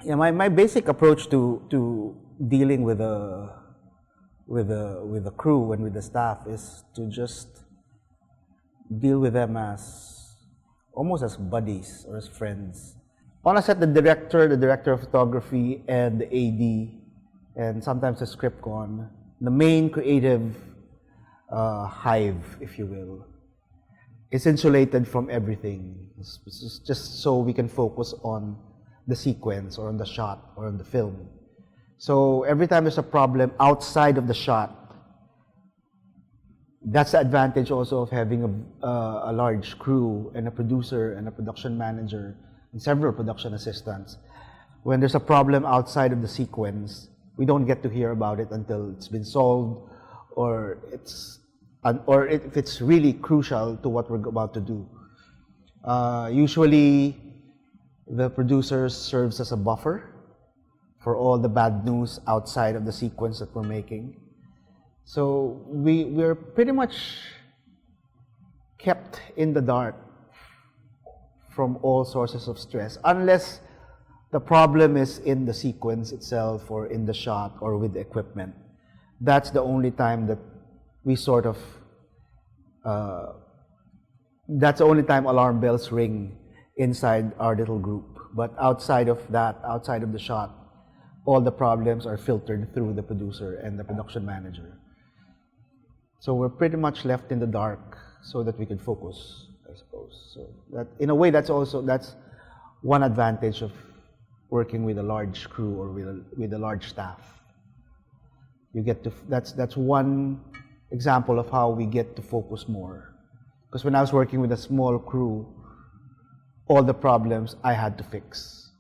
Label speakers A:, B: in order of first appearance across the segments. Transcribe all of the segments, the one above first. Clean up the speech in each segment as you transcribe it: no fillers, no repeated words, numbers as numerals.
A: Yeah, my basic approach to dealing with the crew and with the staff is to just deal with them as almost as buddies or as friends. On a set, the director of photography, and the AD, and sometimes the script con, the main creative hive, if you will, is insulated from everything. It's just so we can focus on the sequence or on the shot or on the film. So every time there's a problem outside of the shot, that's the advantage also of having a large crew and a producer and a production manager and several production assistants. When there's a problem outside of the sequence, we don't get to hear about it until it's been solved, or if it's really crucial to what we're about to do. Usually, the producer serves as a buffer for all the bad news outside of the sequence that we're making. So we're pretty much kept in the dark from all sources of stress, unless the problem is in the sequence itself or in the shot or with the equipment. That's the only time that we sort of, that's the only time alarm bells ring inside our little group. But outside of that, outside of the shot, all the problems are filtered through the producer and the production manager. So we're pretty much left in the dark so that we can focus, I suppose. So that, in a way, that's one advantage of working with a large crew or with a large staff. You get to, that's one example of how we get to focus more. Because when I was working with a small crew, all the problems I had to fix.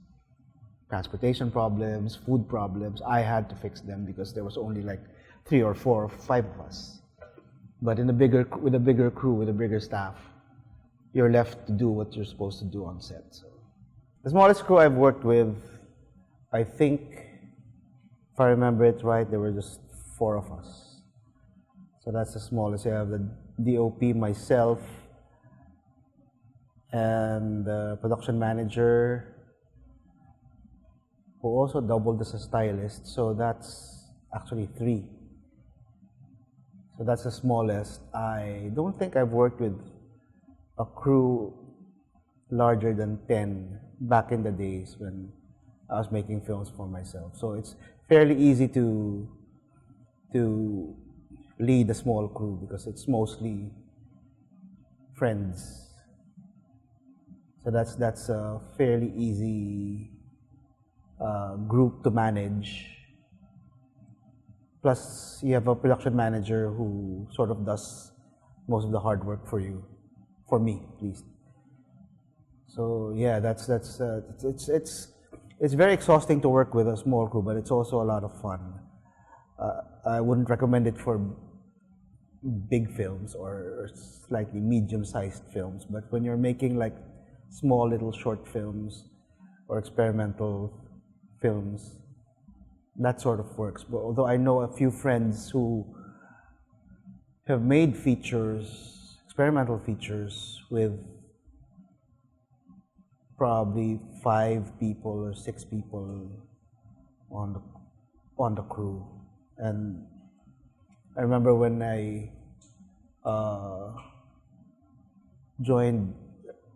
A: Transportation problems, food problems, I had to fix them because there was only like 3 or 4 or 5 of us. But with a bigger crew, with a bigger staff, you're left to do what you're supposed to do on set. So, the smallest crew I've worked with, I think, if I remember it right, there were just 4 of us. So that's the smallest. I have the DOP, myself, and the production manager, who also doubled as a stylist. So that's actually 3. So that's the smallest. I don't think I've worked with a crew larger than 10 back in the days when I was making films for myself. So it's fairly easy to lead a small crew because it's mostly friends. So that's a fairly easy group to manage. Plus, you have a production manager who sort of does most of the hard work for you, for me at least. So yeah, it's very exhausting to work with a small crew, but it's also a lot of fun. I wouldn't recommend it for big films or slightly medium-sized films, but when you're making like small little short films or experimental films, that sort of works. But although I know a few friends who have made features, experimental features, with probably 5 people or 6 people on the crew. And I remember when I joined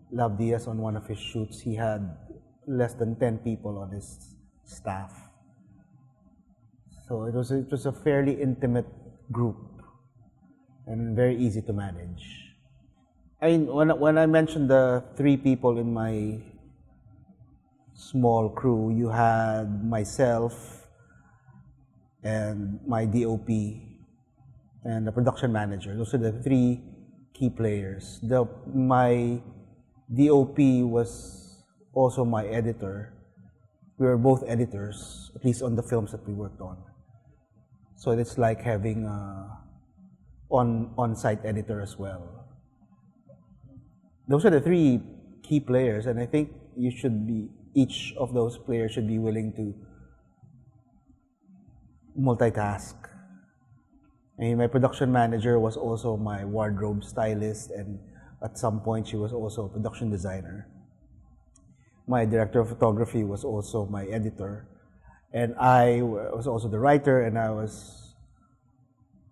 A: Lav Diaz on one of his shoots, he had less than 10 people on his staff. So it was a fairly intimate group and very easy to manage. I mean, when I mentioned the 3 people in my small crew, you had myself and my DOP and the production manager. Those are the 3 key players. My DOP was also my editor. We were both editors, at least on the films that we worked on. So it's like having an on-site editor as well. Those are the 3 key players, and I think each of those players should be willing to multitask And my production manager was also my wardrobe stylist, and at some point she was also a production designer. My director of photography was also my editor, and I was also the writer, and I was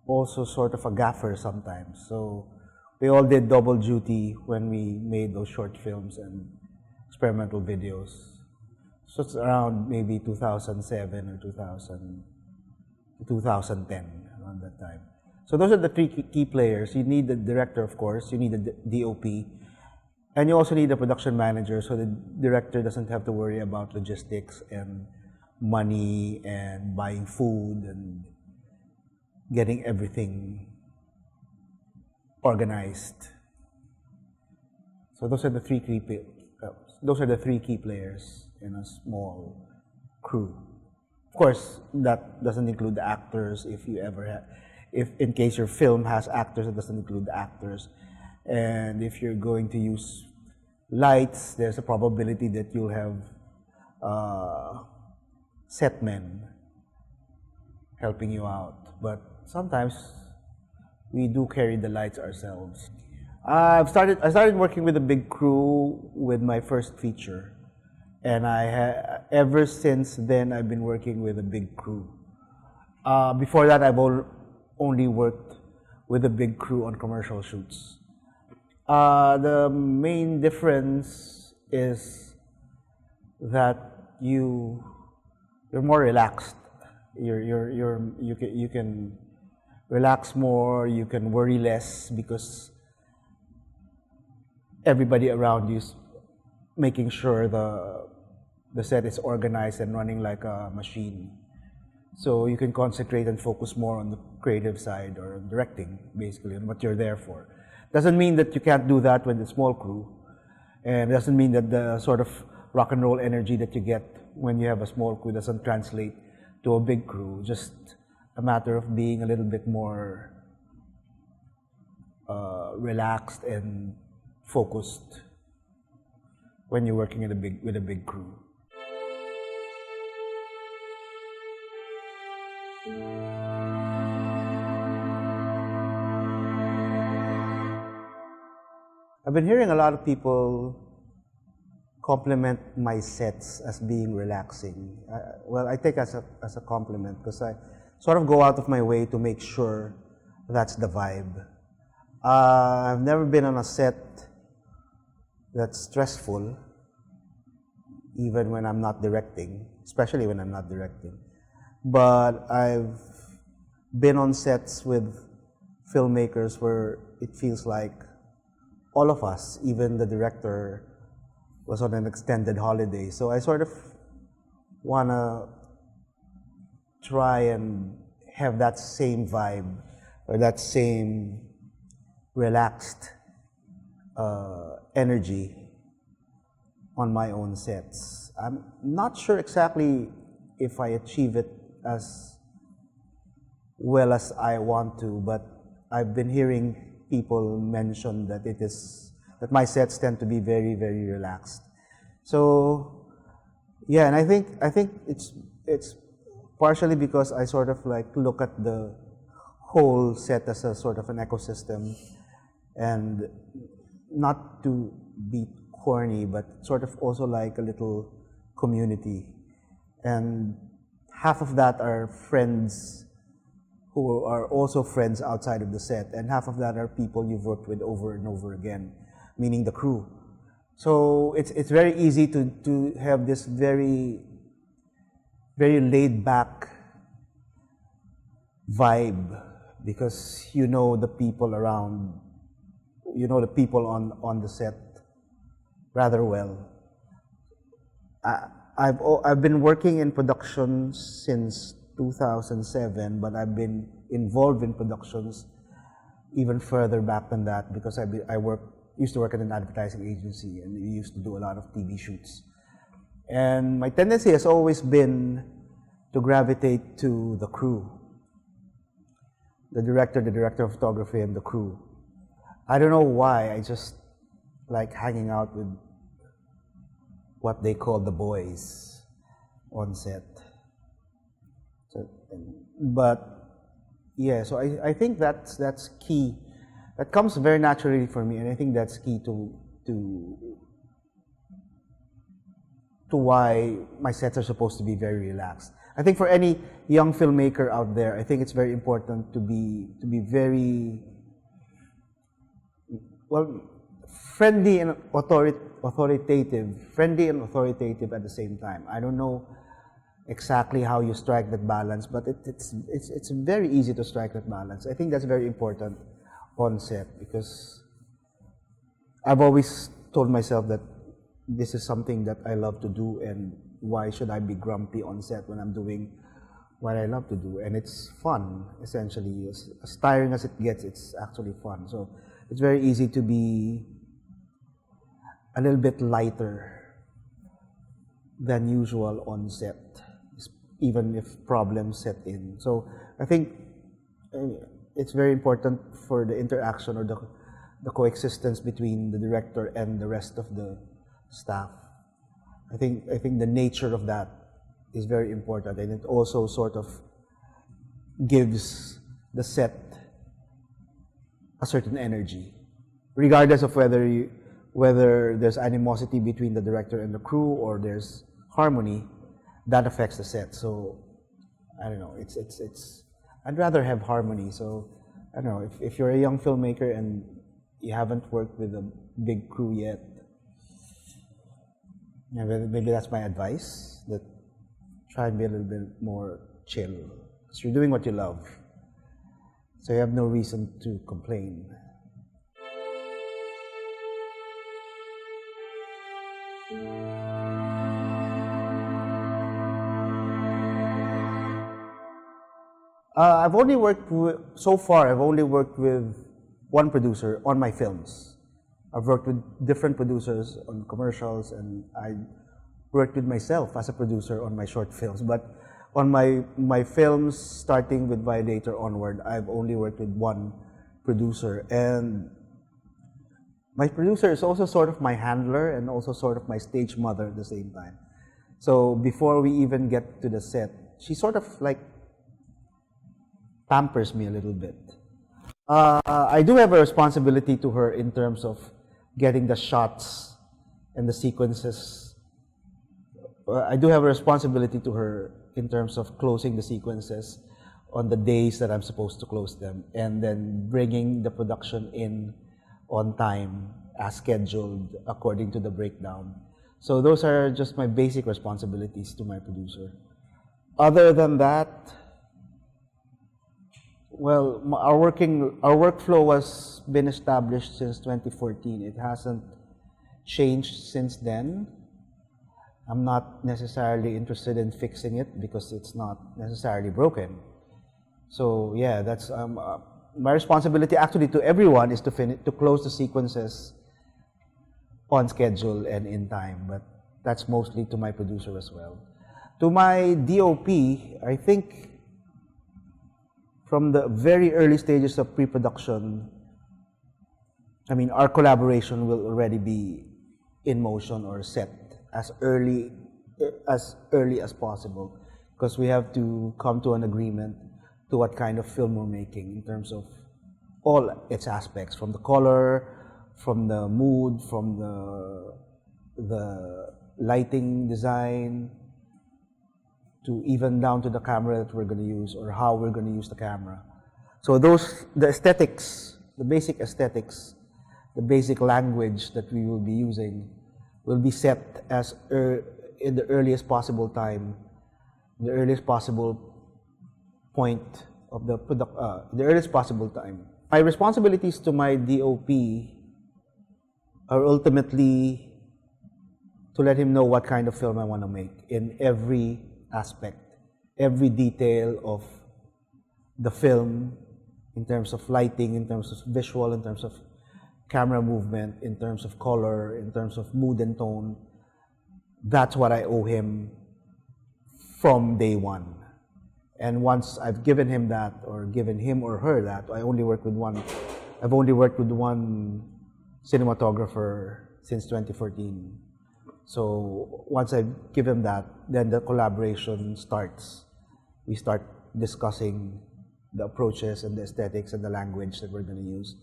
A: also sort of a gaffer sometimes. So we all did double duty when we made those short films and experimental videos. So it's around maybe 2007 or 2010, around that time. So those are the three key players. You need the director, of course. You need the DOP. And you also need a production manager, so the director doesn't have to worry about logistics and money and buying food and getting everything organized. So those are the three key players in a small crew. Of course, that doesn't include the actors. If in case your film has actors, it doesn't include the actors. And if you're going to use lights, there's a probability that you'll have set men helping you out. But sometimes we do carry the lights ourselves. I started working with a big crew with my first feature, and ever since then I've been working with a big crew. Before that, I've only worked with a big crew on commercial shoots. The main difference is that you're more relaxed. You can relax more. You can worry less because everybody around you is making sure the set is organized and running like a machine. So you can concentrate and focus more on the creative side or directing, basically, on what you're there for. Doesn't mean that you can't do that with a small crew, and doesn't mean that the sort of rock and roll energy that you get when you have a small crew doesn't translate to a big crew. Just a matter of being a little bit more relaxed and focused when you're working with a big crew. I've been hearing a lot of people compliment my sets as being relaxing. Well, I take it as a compliment because I sort of go out of my way to make sure that's the vibe. I've never been on a set that's stressful, even when I'm not directing, especially when I'm not directing. But I've been on sets with filmmakers where it feels like all of us, even the director, was on an extended holiday. So I sort of want to try and have that same vibe or that same relaxed energy on my own sets. I'm not sure exactly if I achieve it as well as I want to, but I've been hearing people mention that that my sets tend to be very, very relaxed. So yeah, and I think it's partially because I sort of like look at the whole set as a sort of an ecosystem, and not to be corny, but sort of also like a little community. And half of that are friends who are also friends outside of the set, and half of that are people you've worked with over and over again, meaning the crew. So it's very easy to have this very, very laid back vibe because you know the people around, you know the people on the set rather well. I've been working in production since 2007, but I've been involved in productions even further back than that because I used to work at an advertising agency, and we used to do a lot of TV shoots. And my tendency has always been to gravitate to the crew, the director of photography, and the crew. I don't know why, I just like hanging out with what they call the boys on set. So, but yeah, so I think that's key. That comes very naturally for me, and I think that's key to to why my sets are supposed to be very relaxed. I think for any young filmmaker out there, I think it's very important to be very well friendly and authoritative at the same time. I don't know exactly how you strike that balance, but it's very easy to strike that balance. I think that's very important on set because I've always told myself that this is something that I love to do, and why should I be grumpy on set when I'm doing what I love to do? And it's fun, essentially. As tiring as it gets, it's actually fun. So it's very easy to be a little bit lighter than usual on set, even if problems set in. So I think it's very important for the interaction or the coexistence between the director and the rest of the staff. I think the nature of that is very important, and it also sort of gives the set a certain energy, regardless of whether there's animosity between the director and the crew or there's harmony. That affects the set. So I don't know. It's. I'd rather have harmony. So I don't know if you're a young filmmaker and you haven't worked with a big crew yet. Yeah, maybe that's my advice. That try and be a little bit more chill, because you're doing what you love, so you have no reason to complain. I've only worked with, so far. I've only worked with one producer on my films. I've worked with different producers on commercials, and I worked with myself as a producer on my short films. But on my films, starting with Violator onward, I've only worked with one producer. And my producer is also sort of my handler and also sort of my stage mother at the same time. So before we even get to the set, she sort of like pampers me a little bit. I do have a responsibility to her in terms of getting the shots and the sequences. I do have a responsibility to her in terms of closing the sequences on the days that I'm supposed to close them, and then bringing the production in on time as scheduled according to the breakdown. So those are just my basic responsibilities to my producer. Other than that, well, our workflow has been established since 2014. It hasn't changed since then. I'm not necessarily interested in fixing it because it's not necessarily broken. So yeah, that's my responsibility actually to everyone is to close the sequences on schedule and in time. But that's mostly to my producer as well. To my DOP, I think from the very early stages of pre-production, I mean, our collaboration will already be in motion or set as early as possible, because we have to come to an agreement to what kind of film we're making in terms of all its aspects, from the color, from the mood, from the lighting design, to even down to the camera that we're going to use or how we're going to use the camera. So the aesthetics, the basic aesthetics, the basic language that we will be using will be set as in the earliest possible time, the earliest possible point of the earliest possible time. My responsibilities to my DOP are ultimately to let him know what kind of film I want to make in every aspect, every detail of the film, in terms of lighting, in terms of visual, in terms of camera movement, in terms of color, in terms of mood and tone. That's what I owe him from day one. And once I've given him that, or given him or her that, I've only worked with one cinematographer since 2014. So once I give him that, then the collaboration starts. We start discussing the approaches and the aesthetics and the language that we're going to use.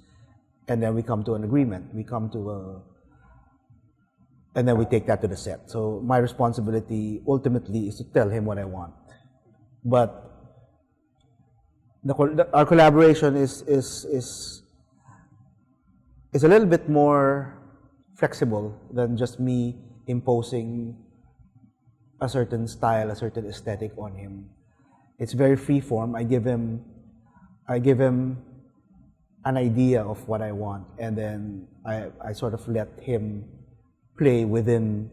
A: And then we come to an agreement. And then we take that to the set. So my responsibility ultimately is to tell him what I want. But our collaboration is a little bit more flexible than just me imposing a certain style, a certain aesthetic on him. It's very free form. I give him an idea of what I want, and then I sort of let him play within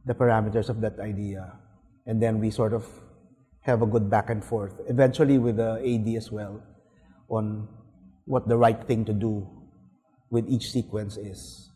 A: the parameters of that idea, and then we sort of have a good back and forth, eventually with the AD as well, on what the right thing to do with each sequence is.